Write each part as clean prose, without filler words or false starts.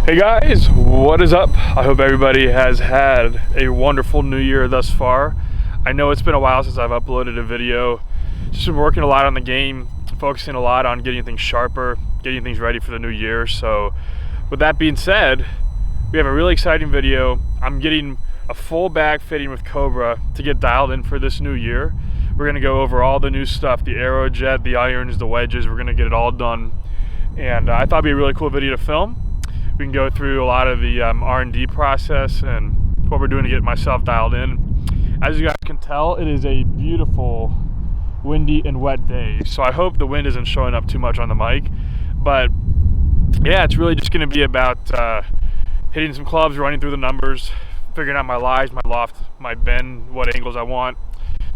Hey guys, what is up? I hope everybody has had a wonderful new year thus far. I know it's been a while since I've uploaded a video. Just been working a lot on the game, focusing a lot on getting things sharper, getting things ready for the new year. So with that being said, we have a really exciting video. I'm getting a full bag fitting with Cobra to get dialed in for this new year. We're gonna go over all the new stuff, the arrow jet, the irons, the wedges. We're gonna get it all done. And I thought it'd be a really cool video to film. We can go through a lot of the R&D process and what we're doing to get myself dialed in. As you guys can tell, it is a beautiful windy and wet day. So I hope the wind isn't showing up too much on the mic. But yeah, it's really just gonna be about hitting some clubs, running through the numbers, figuring out my lies, my loft, my bend, what angles I want,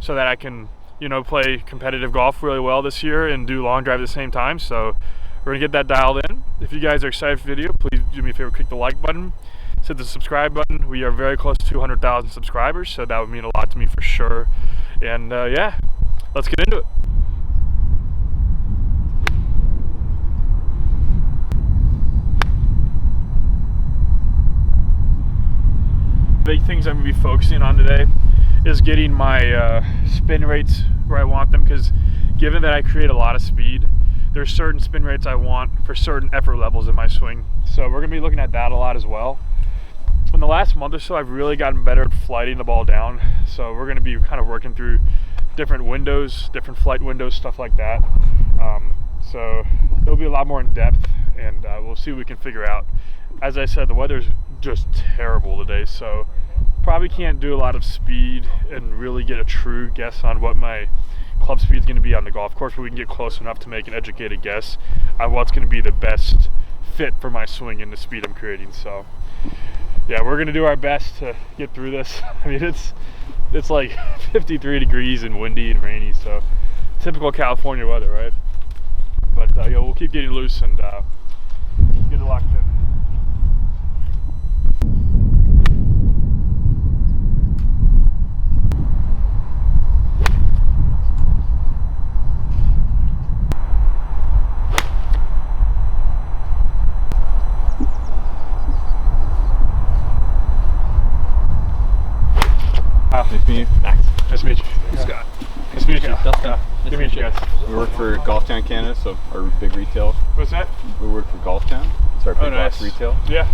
so that I can, you know, play competitive golf really well this year and do long drive at the same time. So we're gonna get that dialed in. If you guys are excited for the video, please do me a favor, click the like button, hit the subscribe button. We are very close to 200,000 subscribers, so that would mean a lot to me for sure. And yeah, let's get into it. Big things I'm gonna be focusing on today is getting my spin rates where I want them, because given that I create a lot of speed, there's certain spin rates I want for certain effort levels in my swing. So we're gonna be looking at that a lot as well. In the last month or so, I've really gotten better at flighting the ball down. So we're gonna be kind of working through different windows, different flight windows, stuff like that. So it'll be a lot more in depth, and we'll see what we can figure out. As I said, the weather's just terrible today, so probably can't do a lot of speed and really get a true guess on what my club speed is going to be on the golf course, but we can get close enough to make an educated guess on what's going to be the best fit for my swing and the speed I'm creating. So yeah, we're going to do our best to get through this. I mean, it's like 53 degrees and windy and rainy, so typical California weather, right? But yeah, we'll keep getting loose and get it locked in. Nice to meet you. Max. Nice to meet you. Scott. Nice to meet you. Dustin. Good to meet you guys. We work for Golf Town Canada, so our big retail. What's that? We work for Golf Town. It's our big box retail. Yeah.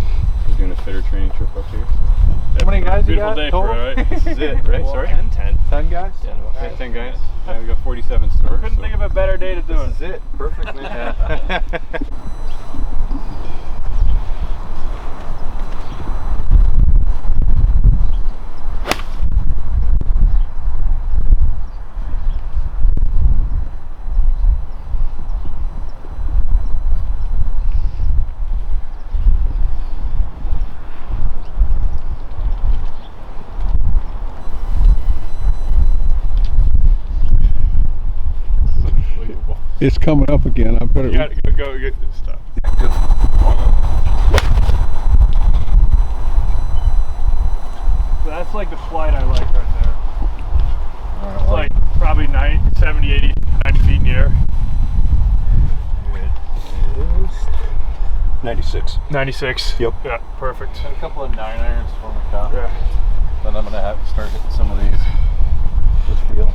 We're doing a fitter training trip up here. How many guys you got? Beautiful day for it, right? This is it, right? Sorry? 10 guys? Yeah, 10 guys. Yeah, we got 47 stores. Couldn't think of a better day to do it. This is it. Perfect, man. It's coming up again. I better. You gotta go get this stuff. So that's like the flight I like right there. It's like probably 70, 80, 90 feet in the air. It is 96. 96. Yep. Yeah, perfect. A couple of 9-irons for my car. Yeah. Then I'm gonna have to start hitting some of these with feel.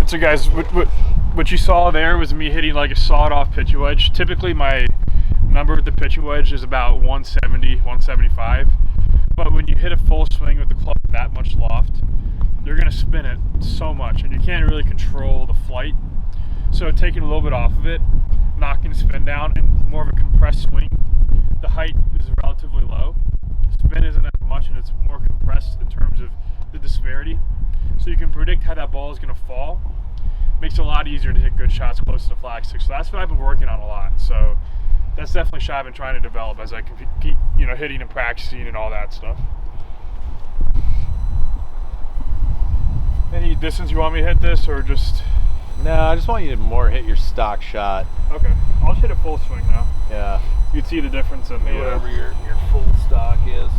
So guys, what you saw there was me hitting like a sawed-off pitching wedge. Typically my number with the pitching wedge is about 170, 175. But when you hit a full swing with the club with that much loft, you're gonna spin it so much, and you can't really control the flight. So taking a little bit off of it, knocking the spin down, and more of a compressed swing. The height is relatively low. Spin isn't as much, and it's more compressed in terms of the disparity. So you can predict how that ball is gonna fall. Makes it a lot easier to hit good shots close to the flagstick. So that's what I've been working on a lot. So that's definitely shot I've been trying to develop as I keep, you know, hitting and practicing and all that stuff. Any distance you want me to hit this, or just? No, I just want you to more hit your stock shot. Okay, I'll just hit a full swing now. Yeah. You can see the difference in the Whatever your full stock is.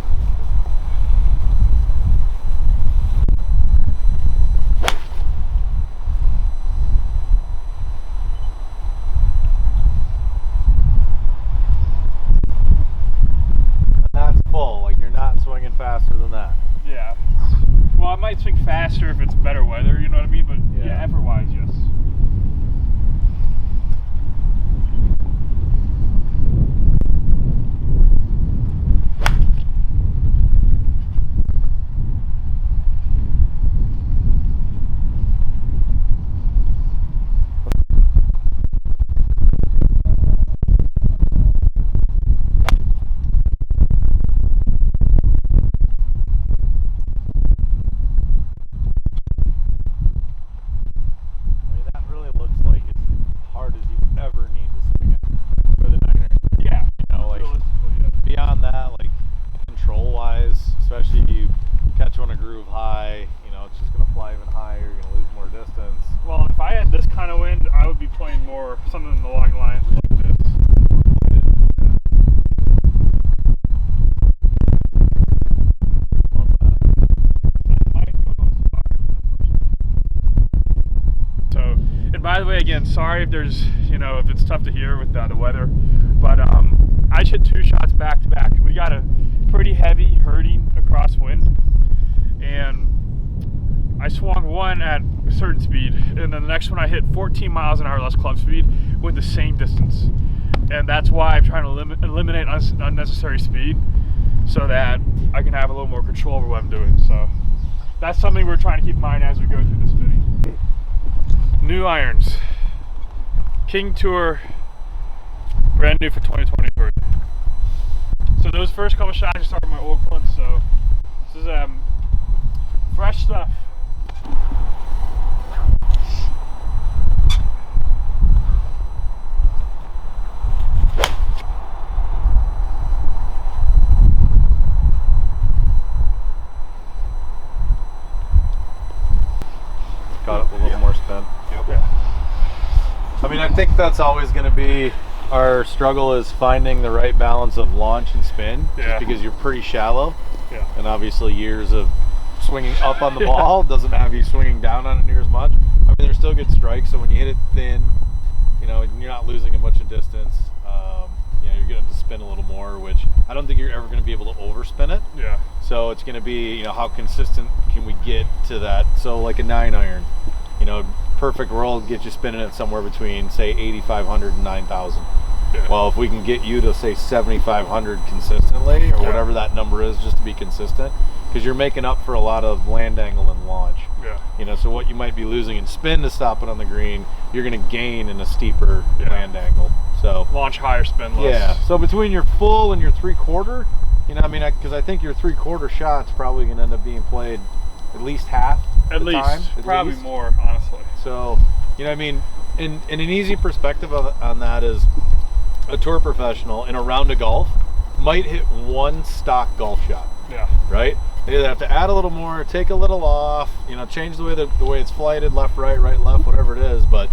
might swing faster if it's better weather, you know what I mean? But yeah, effort-wise, yes. Especially if you catch on a groove high, you know, it's just going to fly even higher, you're going to lose more distance. Well, if I had this kind of wind, I would be playing more something along the lines like this. So, and by the way, again, sorry if there's, you know, if it's tough to hear with the weather, but I just hit 2 shots back to back. We got a pretty heavy hurting crosswind, and I swung one at a certain speed, and then the next one I hit 14 miles an hour less club speed with the same distance. And that's why I'm trying to eliminate unnecessary speed so that I can have a little more control over what I'm doing. So that's something we're trying to keep in mind as we go through this fitting. New irons, King Tour, brand new for 2023. So those first couple shots I started with my old plinth, so this is fresh stuff. Got it, a little more spin. Yeah. I mean, I think that's always going to be our struggle, is finding the right balance of launch and spin, just because you're pretty shallow. Yeah. And obviously years of swinging up on the ball doesn't have you swinging down on it near as much. I mean, they're still good strikes, so when you hit it thin, you know, you're not losing a bunch of distance. You know, you're going to spin a little more, which I don't think you're ever going to be able to overspin it. Yeah. So it's going to be, you know, how consistent can we get to that? So like a 9-iron, you know, perfect world, get you spinning it somewhere between, say, 8,500 and 9,000. Yeah. Well, if we can get you to, say, 7,500 consistently, or whatever that number is, just to be consistent, because you're making up for a lot of land angle and launch. Yeah. You know, so what you might be losing in spin to stop it on the green, you're going to gain in a steeper land angle. So launch higher, spin less. Yeah. So between your full and your 3/4, you know, I mean, because I think your 3/4 shot's probably going to end up being played at least half at the least time. Probably more, honestly. So, you know, I mean, in an easy perspective on that is, a tour professional in a round of golf might hit one stock golf shot. Yeah. Right? They either have to add a little more, take a little off, you know, change the way it's flighted, left, right, left, whatever it is. But,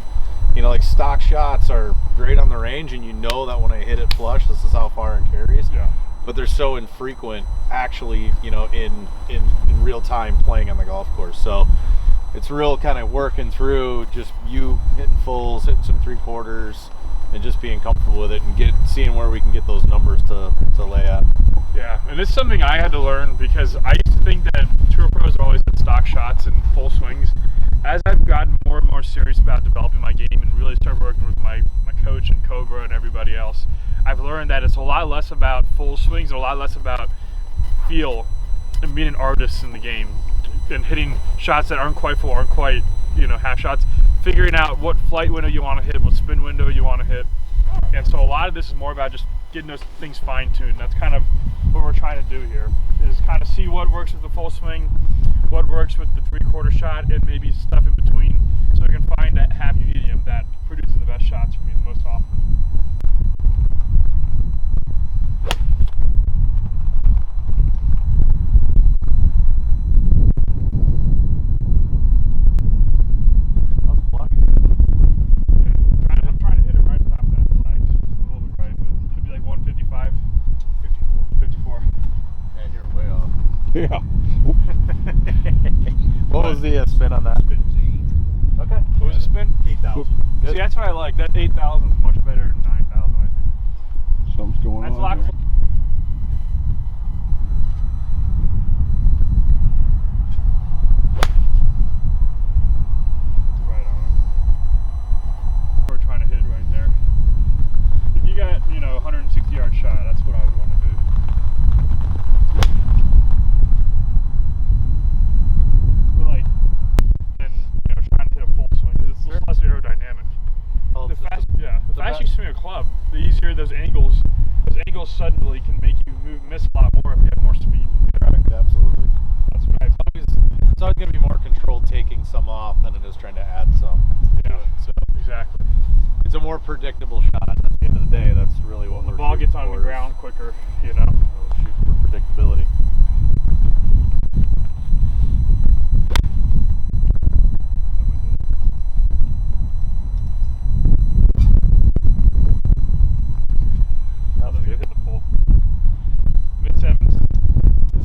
you know, like, stock shots are great on the range, and you know that when I hit it flush, this is how far it carries. Yeah. But they're so infrequent, actually, you know, in real time playing on the golf course. So it's real kind of working through just you hitting fulls, hitting some 3/4, and just being comfortable with it, and seeing where we can get those numbers to lay at. Yeah, and it's something I had to learn, because I used to think that tour pros always hit stock shots and full swings. As I've gotten more and more serious about developing my game and really started working with my coach and Cobra and everybody else, I've learned that it's a lot less about full swings and a lot less about feel and being an artist in the game and hitting shots that aren't quite full, aren't quite, you know, half shots. Figuring out what flight window you want to hit, what spin window you want to hit. And so a lot of this is more about just getting those things fine-tuned. That's kind of what we're trying to do here, is kind of see what works with the full swing, what works with the 3/4 shot, and maybe stuff in between, so we can find that happy medium that produces the best shots for me the most often. I'm trying to hit it right on top of that flag, just a little bit right, but it should be like 155. 54. And you're way off. Yeah. What was the spin on that? Okay. What was the spin? 8,000. See, that's what I like. That 8,000 is much better than 9,000, I think. Something's going That's a on lot. there. quicker, you know. We'll shoot for predictability. That was good. Hit the pole. Mid sevens.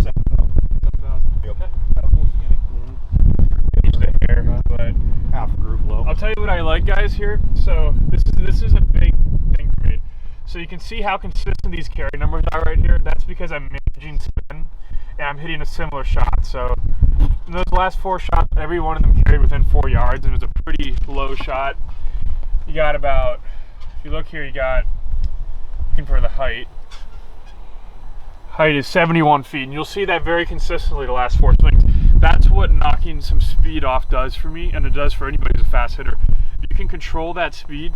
7,000. 7,000. Yep. Okay. That was a little skinny. Just a hair, but Half groove low. I'll tell you what I like, guys, here. So this is a big thing for me. So you can see how consistent these carry numbers are right here. That's because I'm managing spin and I'm hitting a similar shot. So in those last 4 shots, every one of them carried within 4 yards, and it was a pretty low shot. You got about, if you look here, you got, looking for the height. Height is 71 feet, and you'll see that very consistently the last 4 swings. That's what knocking some speed off does for me, and it does for anybody who's a fast hitter. You can control that speed,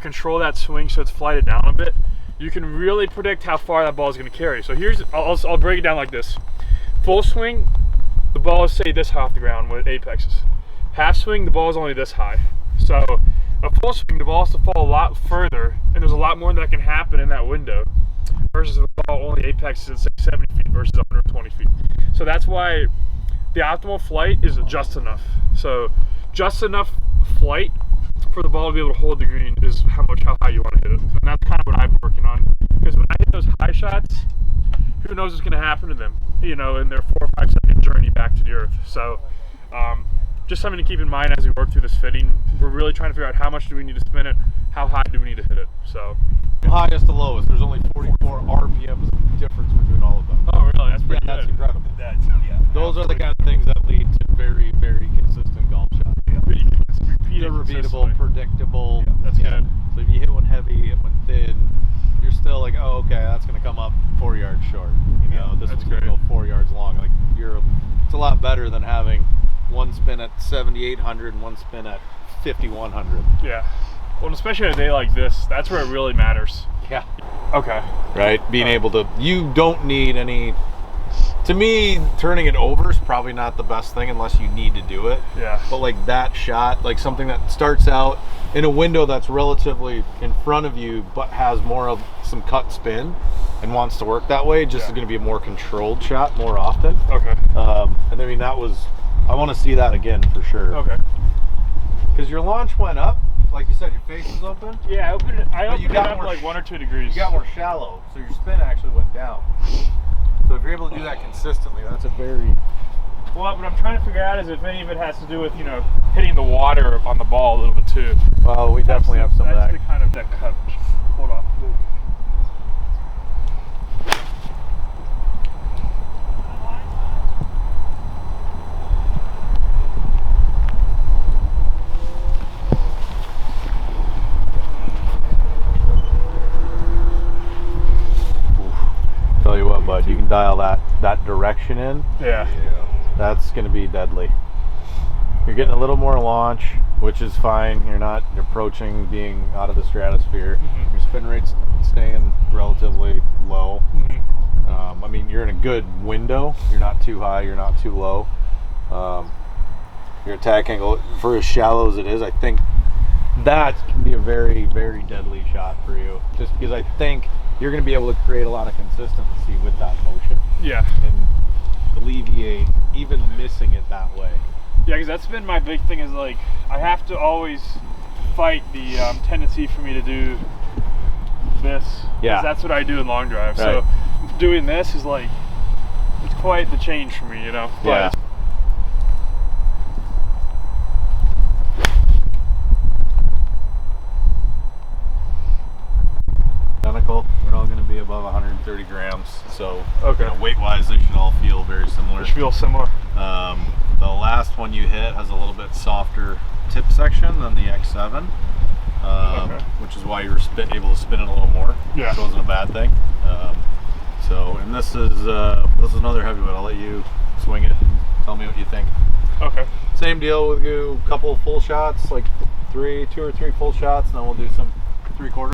control that swing so it's flighted down a bit. You can really predict how far that ball is going to carry. So here's, I'll break it down like this. Full swing, the ball is say this high off the ground when it apexes. Half swing, the ball is only this high. So a full swing, the ball has to fall a lot further, and there's a lot more that can happen in that window versus the ball only apexes at 70 feet versus 120 feet. So that's why the optimal flight is just enough. So just enough flight for the ball to be able to hold the green is how high you want to hit it. And that's kind of what I've been working on. Because when I hit those high shots, who knows what's going to happen to them, you know, in their 4 or 5 second journey back to the earth. So just something to keep in mind as we work through this fitting. We're really trying to figure out how much do we need to spin it, how high do we need to hit it. So Highest to lowest, there's only 44 RPMs difference between all of them. oh really? That's pretty Yeah, that's good. incredible. Yeah. Those are the kind of things that lead to very, very consistent golf shots. But you can just repeat it They're repeatable, consistently. predictable. That's good. So if you hit one heavy, hit one thin, you're still like, oh, okay, that's going to come up 4 yards short. You know, this that's one's going to great. go 4 yards long. Like it's a lot better than having one spin at 7,800 and one spin at 5,100. Yeah. Well, especially on a day like this, that's where it really matters. Yeah. Okay. Right? Being able to, you don't need any, to me, turning it over is probably not the best thing unless you need to do it. Yeah. But like that shot, like something that starts out in a window that's relatively in front of you but has more of some cut spin and wants to work that way, just is going to be a more controlled shot more often. Okay. And I mean, that was, I want to see that again for sure. Okay. Because your launch went up, like you said, your face was open. Yeah, I opened it you up got more like 1 or 2 degrees. You got more shallow, so your spin actually went down. So if you're able to do that consistently, that's a very... Well, what I'm trying to figure out is if any of it has to do with, you know, hitting the water on the ball a little bit too. Well, we definitely have some of that. That's the kind of that cut. Hold on. Tell you what, bud, you can dial that direction in. Yeah. That's going to be deadly. You're getting a little more launch, which is fine. You're not approaching being out of the stratosphere. Mm-hmm. Your spin rate's staying relatively low. Mm-hmm. I mean, you're in a good window. You're not too high. You're not too low. Your attack angle, for as shallow as it is, I think that can be a very, very deadly shot for you. Just because I think you're going to be able to create a lot of consistency with that motion Yeah. and alleviate even missing it that way. Yeah, because that's been my big thing is like I have to always fight the tendency for me to do this. 'Cause Yeah. that's what I do in long drive. Right. So doing this is like, it's quite the change for me, you know? But Yeah. Identical. They're all going to be above 130 grams. So, Okay. weight-wise, they should all feel very similar. which feels similar. The last one you hit has a little bit softer tip section than the X7, Okay. which is why you were able to spin it a little more. Yeah. Which wasn't a bad thing. And this is another heavyweight. I'll let you swing it and tell me what you think. Okay. Same deal. We'll do a couple of full shots, like 2 or 3 full shots, and then we'll do some 3/4.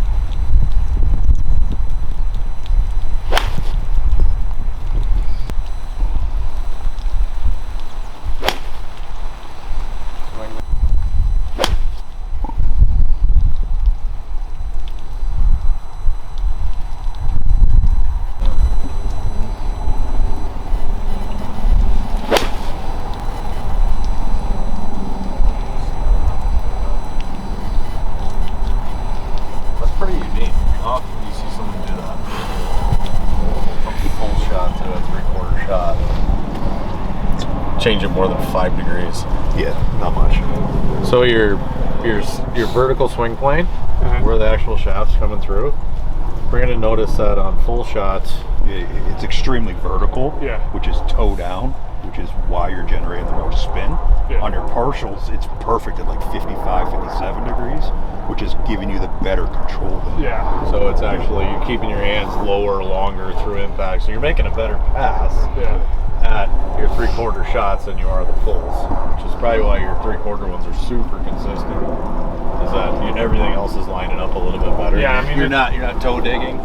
change it more than 5 degrees. Yeah, not much. So your vertical swing plane, where the actual shaft's coming through, we're gonna notice that on full shots, It's extremely vertical, which is toe down, which is why you're generating the most spin. On your partials, it's perfect at like 55, 57 degrees, which is giving you the better control. So it's actually, you're keeping your hands lower, longer through impact. So you're making a better pass at your 3/4 shots than you are the fulls, which is probably why your 3/4 ones are super consistent. Is that everything else is lining up a little bit better? Yeah, I mean, you're not toe digging.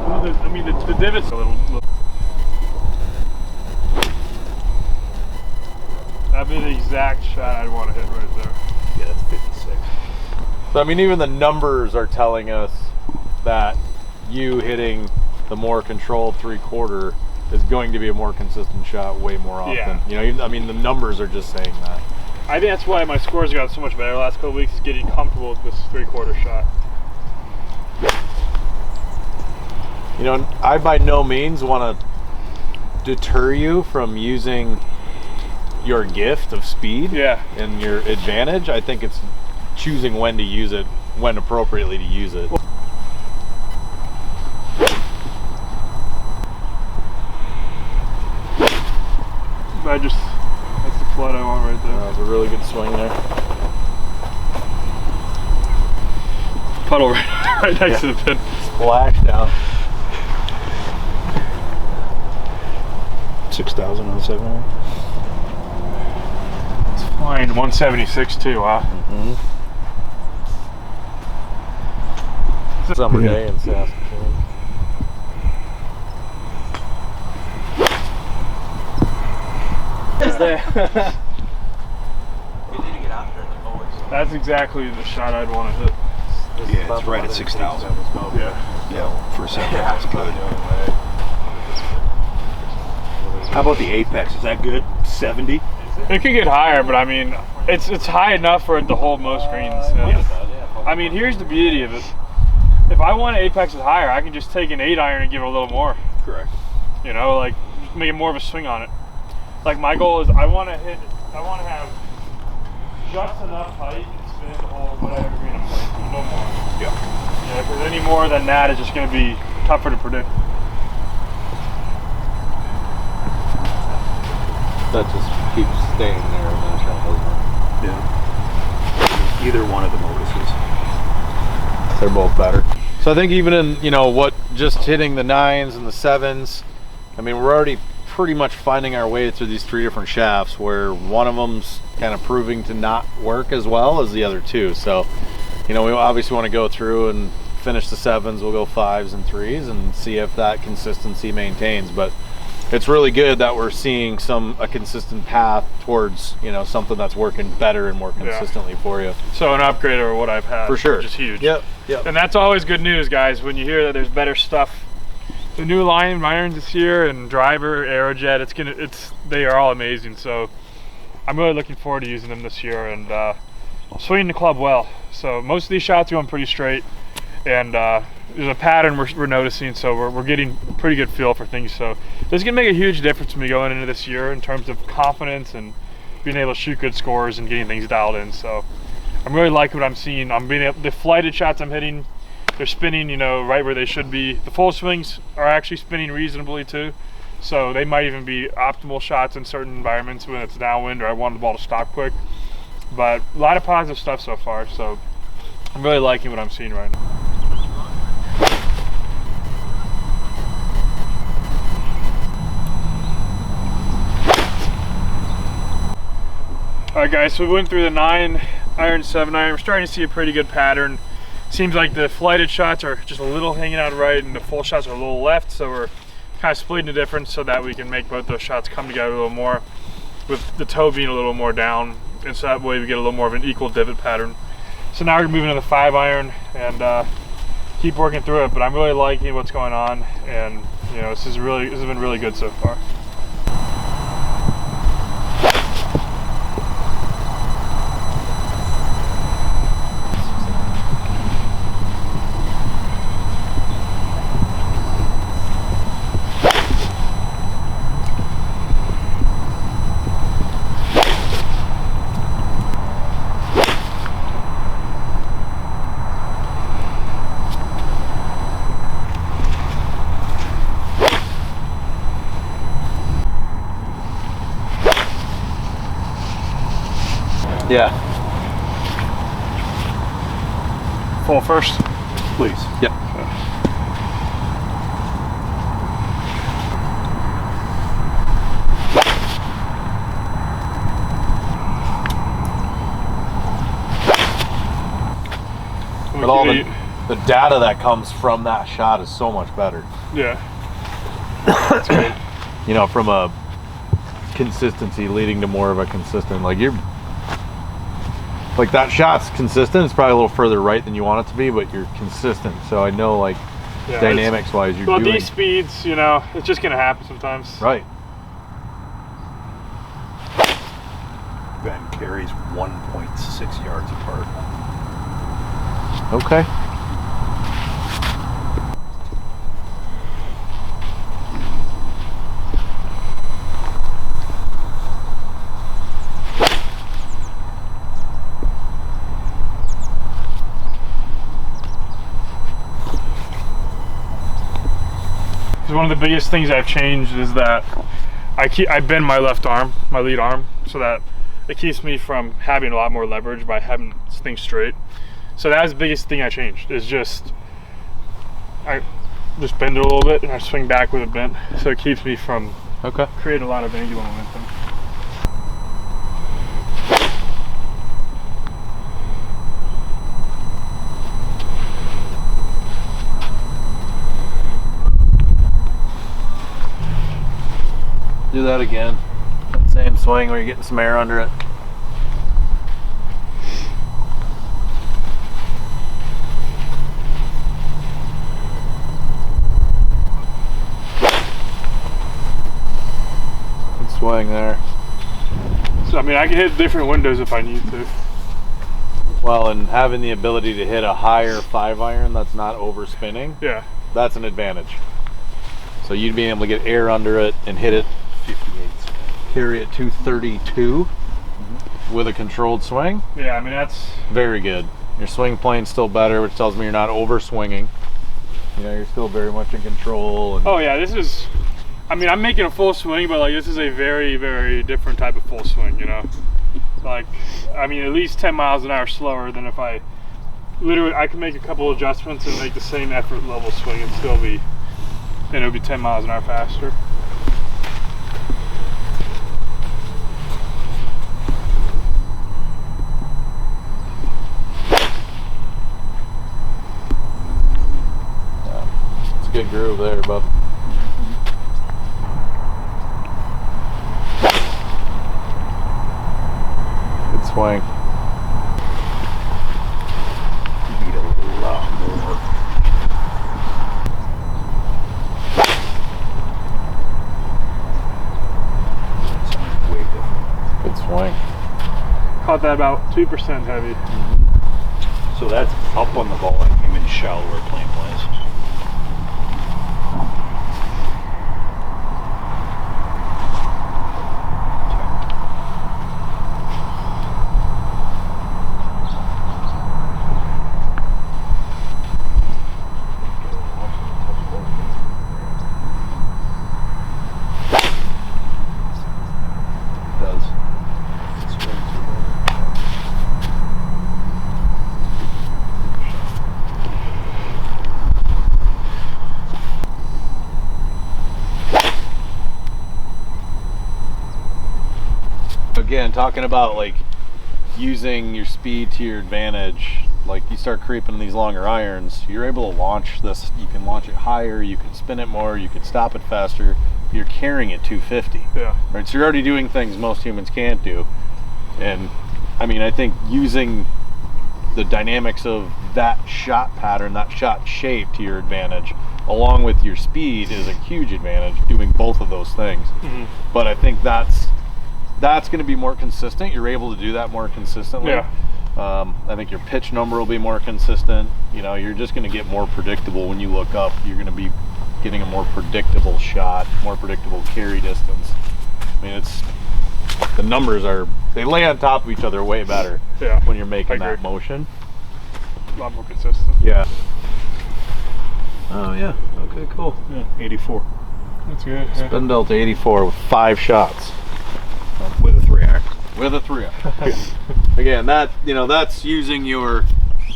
Well, I mean, the divots a little. That'd be the exact shot I'd want to hit right there. Yeah, that's 56. So I mean, even the numbers are telling us that you hitting the more controlled 3/4 is going to be a more consistent shot way more often. You know, I mean, the numbers are just saying that. I think that's why my scores got so much better the last couple weeks, is getting comfortable with this 3/4 shot. You know, I by no means want to deter you from using your gift of speed and your advantage. I think it's choosing when to use it, when appropriately to use it. That's the flood I want right there. That was a really good swing there. Puddle right next to the pin. Splash down. 6,000 on the 7-iron. It's fine. 176 too, huh? Summer day in Saskatoon. Is there? That's exactly the shot I'd want to hit. Yeah, it's right at 6,000. Yeah, for a 7, that's good. How about the apex? Is that good? 70? It could get higher, but I mean, it's high enough for it to hold most greens. I mean, here's the beauty of it. If I want to apex it higher, I can just take an 8-iron and give it a little more. Correct. You know, like make it more of a swing on it. Like my goal is I want to have just enough height and spin to hold whatever green I'm playing, no more. Yeah, because any more than that is just going to be tougher to predict. That just keeps staying there in that shot, doesn't it? Yeah. Either one of the notices. They're both better. So I think even in, you know, what, just hitting the 9s and the 7s, I mean, we're already pretty much finding our way through these 3 different shafts where one of them's kind of proving to not work as well as the other 2. So, you know, we obviously want to go through and finish the 7s, we'll go 5s and 3s and see if that consistency maintains. But it's really good that we're seeing a consistent path towards, you know, something that's working better and more consistently for you. So an upgrade over what I've had, for sure, which is huge. Yep. And that's always good news, guys, when you hear that there's better stuff. The new line of irons this year and driver, Aerojet, they are all amazing. So I'm really looking forward to using them this year and swinging the club well. So most of these shots are going pretty straight, and there's a pattern we're noticing, so we're getting a pretty good feel for things. So this is gonna make a huge difference for me going into this year in terms of confidence and being able to shoot good scores and getting things dialed in. So I'm really liking what I'm seeing. The flighted shots I'm hitting, they're spinning, you know, right where they should be. The full swings are actually spinning reasonably too. So they might even be optimal shots in certain environments when it's downwind or I want the ball to stop quick. But a lot of positive stuff so far. So I'm really liking what I'm seeing right now. All right, guys, so we went through the 9-iron, 7-iron. We're starting to see a pretty good pattern. Seems like the flighted shots are just a little hanging out right and the full shots are a little left, so we're kind of splitting the difference so that we can make both those shots come together a little more, with the toe being a little more down, and so that way we get a little more of an equal divot pattern. So now we're moving to the 5-iron and keep working through it, but I'm really liking what's going on, and you know, this has been really good so far. Yeah. Full first. Please. Yep. But all the data that comes from that shot is so much better. Yeah. That's great. You know, from a consistency leading to more of a consistent, like that shot's consistent. It's probably a little further right than you want it to be, but you're consistent. So I know, like, dynamics wise, you're doing. These speeds, you know, it's just gonna happen sometimes. Right. Ben carries 1.6 yards apart. Okay. One of the biggest things I've changed is that I bend my left arm, my lead arm, so that it keeps me from having a lot more leverage by having things straight. So that's the biggest thing I changed, is I just bend it a little bit and I swing back with a bent, so it keeps me from creating a lot of angular momentum. Do that again. That same swing where you're getting some air under it. Good swing there. So I mean, I can hit different windows if I need to. Well, and having the ability to hit a higher 5-iron that's not overspinning, yeah, that's an advantage. So you'd be able to get air under it and hit it 58. Carry it 232 with a controlled swing. Yeah, I mean, that's very good. Your swing plane's still better, which tells me you're not over swinging. You know, you're still very much in control. And oh yeah, this is, I mean, I'm making a full swing, but like this is a very, very different type of full swing, you know? Like, I mean, at least 10 miles an hour slower than if I can make a couple adjustments and make the same effort level swing and still be, and it would be 10 miles an hour faster. It's a good groove there, bub. Good swing. You need a lot more. Way different. Good swing. Caught that about 2% heavy. So that's up on the ball. I came in shallower plane plays. Again, talking about like using your speed to your advantage, like you start creeping these longer irons, you're able to launch this, you can launch it higher, you can spin it more, you can stop it faster, you're carrying it 250. Yeah. Right, so you're already doing things most humans can't do. And I mean, I think using the dynamics of that shot pattern, that shot shape to your advantage, along with your speed is a huge advantage, doing both of those things. But I think that's going to be more consistent. You're able to do that more consistently. Yeah. I think your pitch number will be more consistent. You know, you're just going to get more predictable when you look up. You're going to be getting a more predictable shot, more predictable carry distance. I mean, the numbers they lay on top of each other way better when you're making that motion. A lot more consistent. Yeah. Oh yeah. Okay, cool. Yeah. 84. That's good. Yeah. Spin delta 84 with 5 shots. With a 3-iron. With a 3-iron. again, that that's using your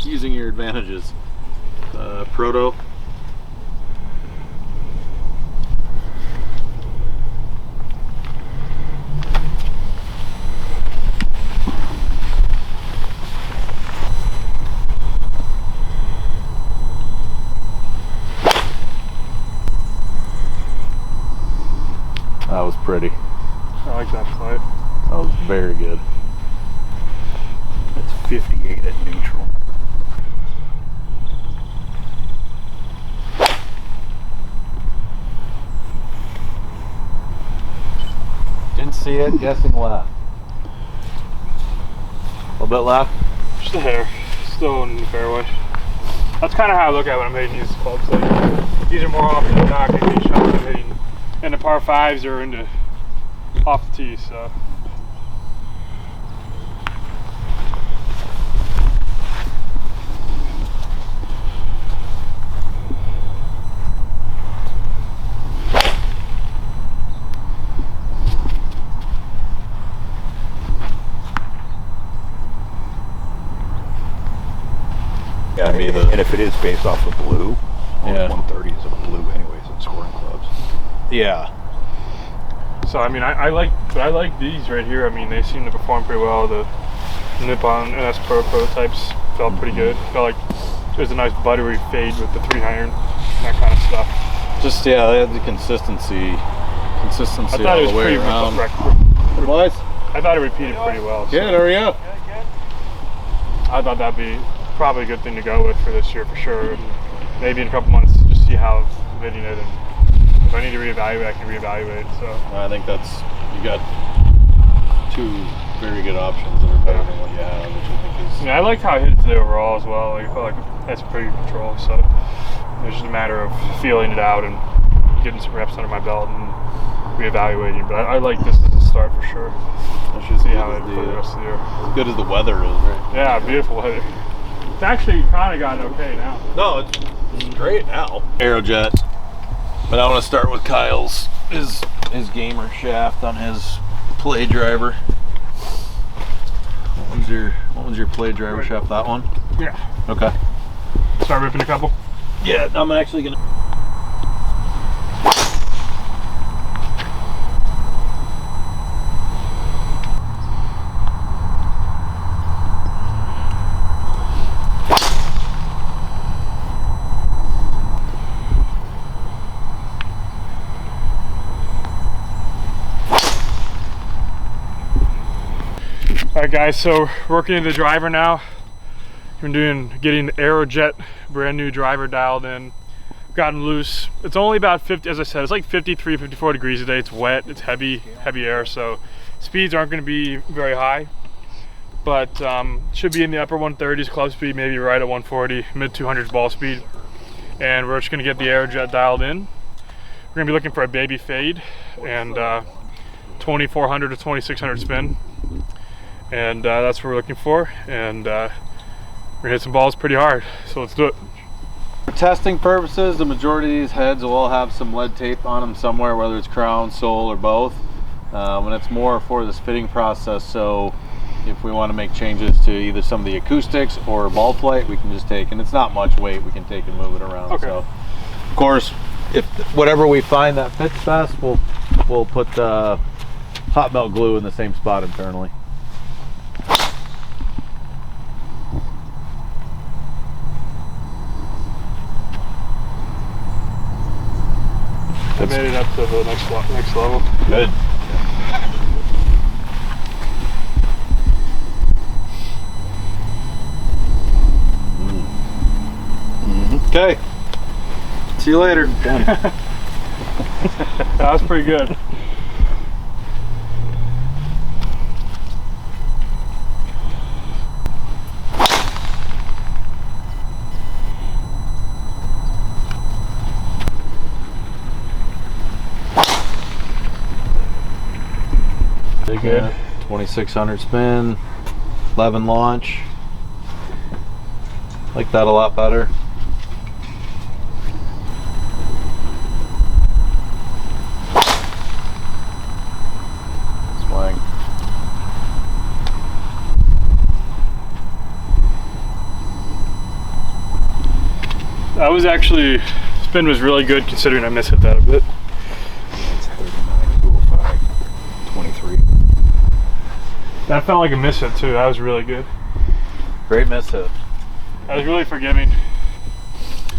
advantages. Proto. That was pretty. I like that play. That was very good. That's 58 at neutral. Didn't see it, guessing left. A little bit left. Just a hair. Still in the fairway. That's kind of how I look at it when I'm hitting these clubs. Like, these are more often than not going to be shots I'm hitting in the par 5s or into off the tee. So. Yeah, and if it is based off of blue, yeah, 130 is a blue anyways in scoring clubs. Yeah. So I mean, I like these right here. I mean, they seem to perform pretty well. The Nippon NS Pro prototypes felt pretty good. Felt like there's a nice buttery fade with the 3-iron, that kind of stuff. Just they had the consistency I thought all it was the way pretty around. What? I thought it repeated pretty well. So Yeah, there we go. I thought that'd be probably a good thing to go with for this year for sure. And maybe in a couple months, just see how I'm hitting it, and if I need to reevaluate, I can reevaluate. So I think you got two very good options that are better than what you have, which I think is. yeah, I liked how I hit it today overall as well. Like, I felt like that's pretty good control. So it's just a matter of feeling it out and getting some reps under my belt and reevaluating. But I like this as a start for sure. I should see how it for the rest of the year. As good as the weather is, right? Yeah, beautiful weather. It's actually kind of gotten okay now. No, it's great now. Aerojet. But I want to start with Kyle's his gamer shaft on his play driver. What was your play driver shaft? That one? Yeah. Okay. Start ripping a couple. Yeah, I'm actually gonna. Alright guys, so working in the driver now. Getting the Aerojet brand new driver dialed in. Gotten loose. It's only about 50, as I said, it's like 53, 54 degrees today. It's wet, it's heavy air, so speeds aren't going to be very high. But should be in the upper 130s, club speed, maybe right at 140, mid 200s ball speed. And we're just going to get the Aerojet dialed in. We're going to be looking for a baby fade and 2400 to 2600 spin. And that's what we're looking for, and we're gonna hit some balls pretty hard, so let's do it. For testing purposes, the majority of these heads will all have some lead tape on them somewhere, whether it's crown, sole, or both. And it's more for this fitting process, so if we want to make changes to either some of the acoustics or ball flight, we can just take, and it's not much weight, we can take and move it around. Okay. So, of course, if whatever we find that fits best, we'll put the hot melt glue in the same spot internally. I made it up to the next level. Good. Okay. See you later. That was pretty good. Good. 2600 spin, 11 launch. Like that a lot better. Swing. was actually, spin was really good considering I missed it that a bit. It's 39, 205, 23. That felt like a miss hit too. That was really good. Great miss hit. That was really forgiving.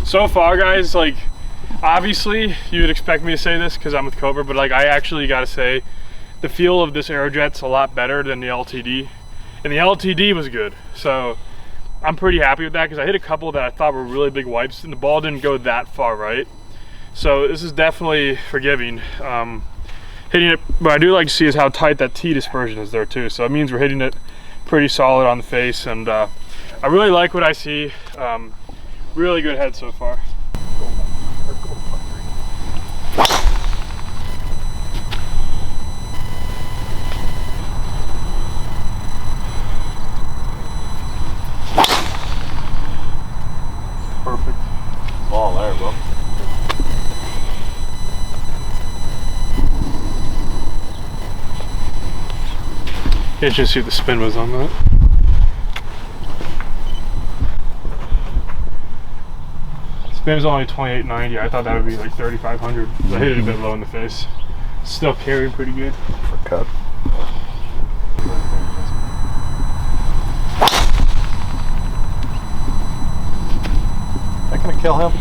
So far, guys, like, obviously you would expect me to say this because I'm with Cobra, but like, I actually gotta say the feel of this Aerojet's a lot better than the LTD, and the LTD was good. So I'm pretty happy with that because I hit a couple that I thought were really big wipes and the ball didn't go that far right. So this is definitely forgiving. Hitting it, what I do like to see is how tight that T dispersion is there too. So it means we're hitting it pretty solid on the face, and I really like what I see. Really good head so far. Perfect. Ball there, bro. Can't just see what the spin was on that. Spin was only 2890. I thought that would be like 3500. I hit it a bit low in the face. Still carrying pretty good. For cut. That gonna kill him?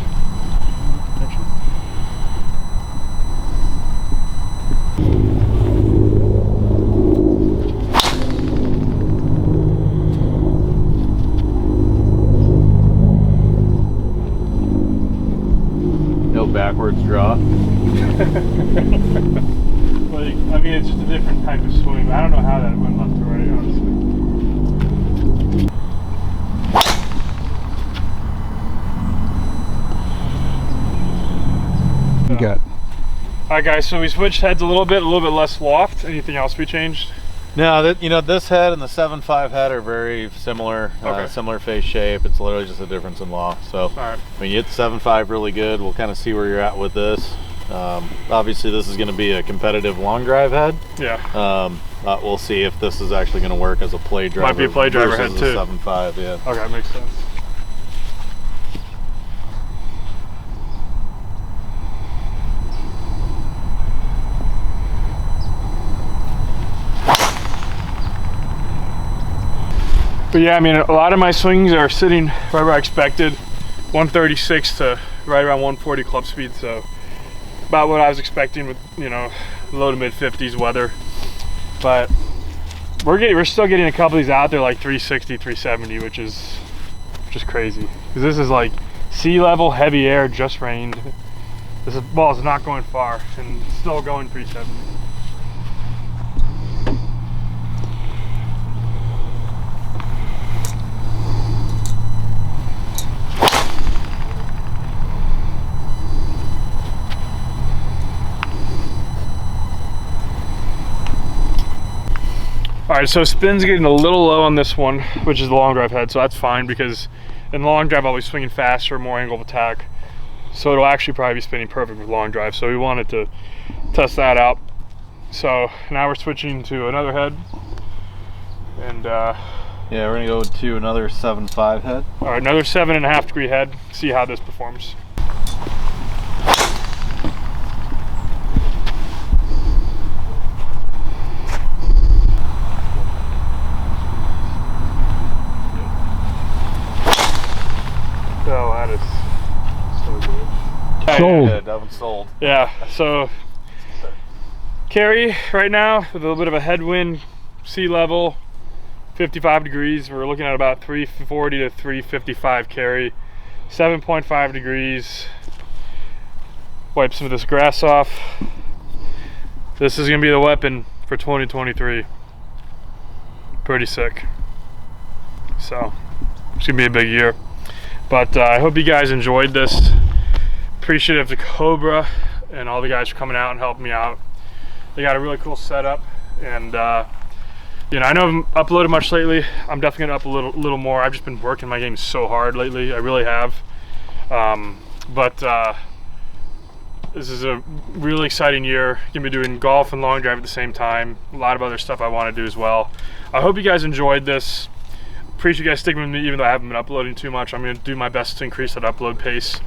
No backwards draw. Like, I mean, it's just a different type of swing. I don't know how that went left to right, honestly. You got. All right, guys. So we switched heads a little bit less loft. Anything else we changed? No, that, you know, this head and the 7.5 head are very similar, Okay. similar face shape. It's literally just a difference in loft. So, All right. when you hit the 7.5 really good, we'll kind of see where you're at with this. Obviously, this is going to be a competitive long drive head. Yeah. We'll see if this is actually going to work as a play driver. Might be a play driver versus head too. 7.5, yeah. Okay, makes sense. But yeah, I mean, a lot of my swings are sitting right where I expected, 136 to right around 140 club speed, so about what I was expecting with, you know, low to mid 50s weather. But we're still getting a couple of these out there like 360, 370, which is just crazy. Because this is like sea level, heavy air, just rained. This ball is not going far and still going 370. All right, so spin's getting a little low on this one, which is the long drive head, so that's fine because in the long drive I'll be swinging faster, more angle of attack. So it'll actually probably be spinning perfect with long drive. So we wanted to test that out. So now we're switching to another head. And Yeah, we're gonna go to another 7.5 head. all right, another 7.5 degree head. See how this performs. Oh, that is so good. Sold. Yeah, that one's sold. Yeah, so carry right now with a little bit of a headwind, sea level, 55 degrees. We're looking at about 340 to 355 carry, 7.5 degrees. Wipe some of this grass off. This is gonna be the weapon for 2023. Pretty sick. So it's gonna be a big year. But I hope you guys enjoyed this. Appreciative to Cobra and all the guys for coming out and helping me out. They got a really cool setup, and you know, I know I haven't uploaded much lately. I'm definitely gonna up a little more. I've just been working my game so hard lately. I really have. This is a really exciting year. Gonna be doing golf and long drive at the same time. A lot of other stuff I want to do as well. I hope you guys enjoyed this. appreciate you guys sticking with me even though I haven't been uploading too much. I'm going to do my best to increase that upload pace.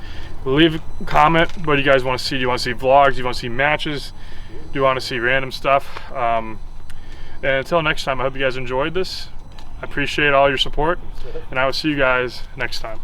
Leave a comment. What do you guys want to see? Do you want to see vlogs? Do you want to see matches? Do you want to see random stuff? And until next time, I hope you guys enjoyed this. I appreciate all your support, and I will see you guys next time.